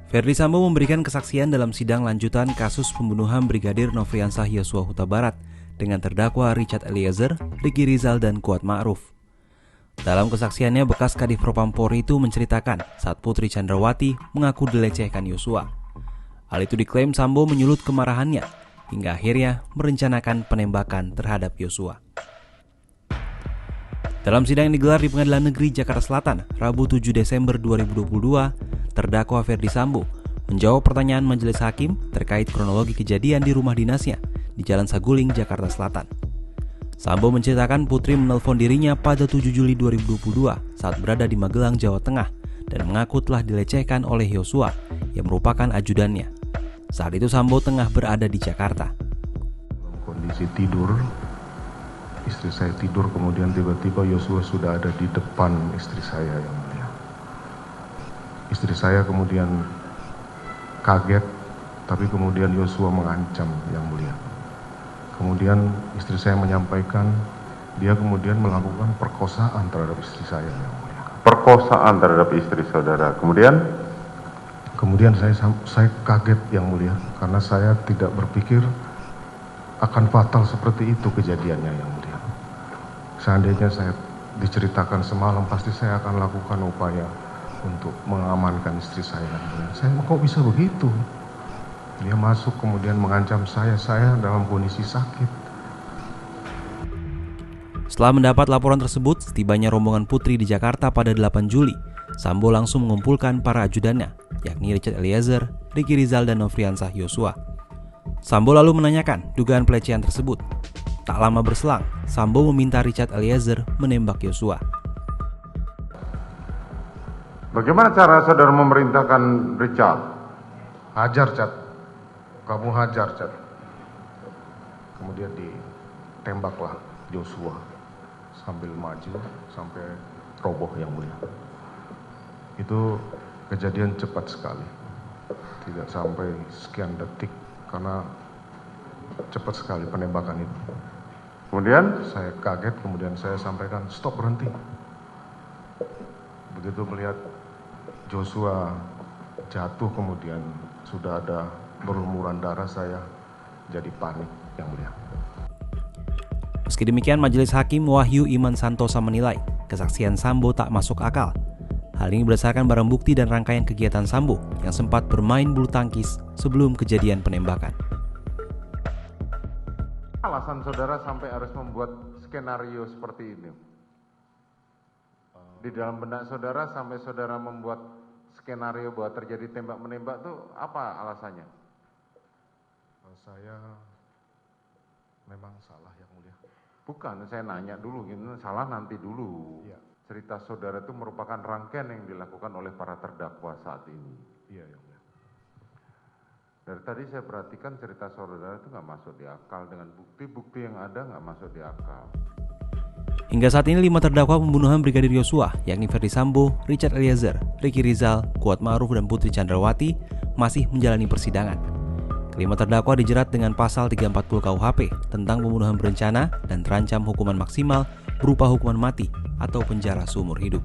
Ferdy Sambo memberikan kesaksian dalam sidang lanjutan kasus pembunuhan Brigadir Nofriansah Yosua Huta Barat dengan terdakwa Richard Eliezer, Ricky Rizal, dan Kuat Ma'ruf. Dalam kesaksiannya, bekas Kadif Propam Polri itu menceritakan saat Putri Chandrawati mengaku dilecehkan Yosua. Hal itu diklaim Sambo menyulut kemarahannya hingga akhirnya merencanakan penembakan terhadap Yosua. Dalam sidang yang digelar di Pengadilan Negeri Jakarta Selatan, Rabu 7 Desember 2022, terdakwa Ferdy Sambo menjawab pertanyaan majelis hakim terkait kronologi kejadian di rumah dinasnya di Jalan Saguling, Jakarta Selatan. Sambo menceritakan Putri menelpon dirinya pada 7 Juli 2022 saat berada di Magelang, Jawa Tengah dan mengaku telah dilecehkan oleh Yosua yang merupakan ajudannya. Saat itu Sambo tengah berada di Jakarta. Kondisi tidur, istri saya tidur, kemudian tiba-tiba Yosua sudah ada di depan istri saya yang mulia. Istri saya kemudian kaget, tapi kemudian Yosua mengancam yang mulia. Kemudian istri saya menyampaikan dia kemudian melakukan perkosaan terhadap istri saya yang mulia. Perkosaan terhadap istri saudara. Kemudian saya kaget yang mulia karena saya tidak berpikir akan fatal seperti itu kejadiannya yang mulia. Seandainya saya diceritakan semalam, pasti saya akan lakukan upaya untuk mengamankan istri saya yang mulia. Saya kok bisa begitu? Dia masuk kemudian mengancam saya dalam kondisi sakit. Setelah mendapat laporan tersebut, setibanya rombongan Putri di Jakarta pada 8 Juli, Sambo langsung mengumpulkan para ajudannya, yakni Richard Eliezer, Ricky Rizal, dan Nofriansah Yosua. Sambo lalu menanyakan dugaan pelecehan tersebut. Tak lama berselang, Sambo meminta Richard Eliezer menembak Yosua. Bagaimana cara saudara memerintahkan Richard? Hajar, Cat. Kamu hajar, Cat. Kemudian ditembaklah Yosua sambil maju sampai roboh yang mulia. Itu kejadian cepat sekali. Tidak sampai sekian detik karena cepat sekali penembakan itu. Kemudian saya kaget, kemudian saya sampaikan stop, berhenti. Begitu melihat Joshua jatuh kemudian sudah ada berlumuran darah, saya jadi panik yang mulia. Meski demikian, Majelis Hakim Wahyu Iman Santosa menilai kesaksian Sambo tak masuk akal. Hal ini berdasarkan barang bukti dan rangkaian kegiatan Sambo yang sempat bermain bulu tangkis sebelum kejadian penembakan. alasan saudara sampai harus membuat skenario seperti ini? Di dalam benak saudara sampai saudara membuat skenario bahwa terjadi tembak-menembak itu apa alasannya? Saya memang salah yang mulia. Bukan, saya nanya dulu, gitu, salah nanti dulu. Ya. Cerita saudara itu merupakan rangkaian yang dilakukan oleh para terdakwa saat ini. Iya yang mulia. Dari tadi saya perhatikan cerita saudara itu nggak masuk di akal, dengan bukti-bukti yang ada nggak masuk di akal. Hingga saat ini 5 terdakwa pembunuhan Brigadir Yosua, yakni Ferdy Sambo, Richard Eliezer, Ricky Rizal, Kuat Ma'ruf, dan Putri Chandrawati masih menjalani persidangan. Kelima terdakwa dijerat dengan pasal 340 KUHP tentang pembunuhan berencana dan terancam hukuman maksimal berupa hukuman mati atau penjara seumur hidup.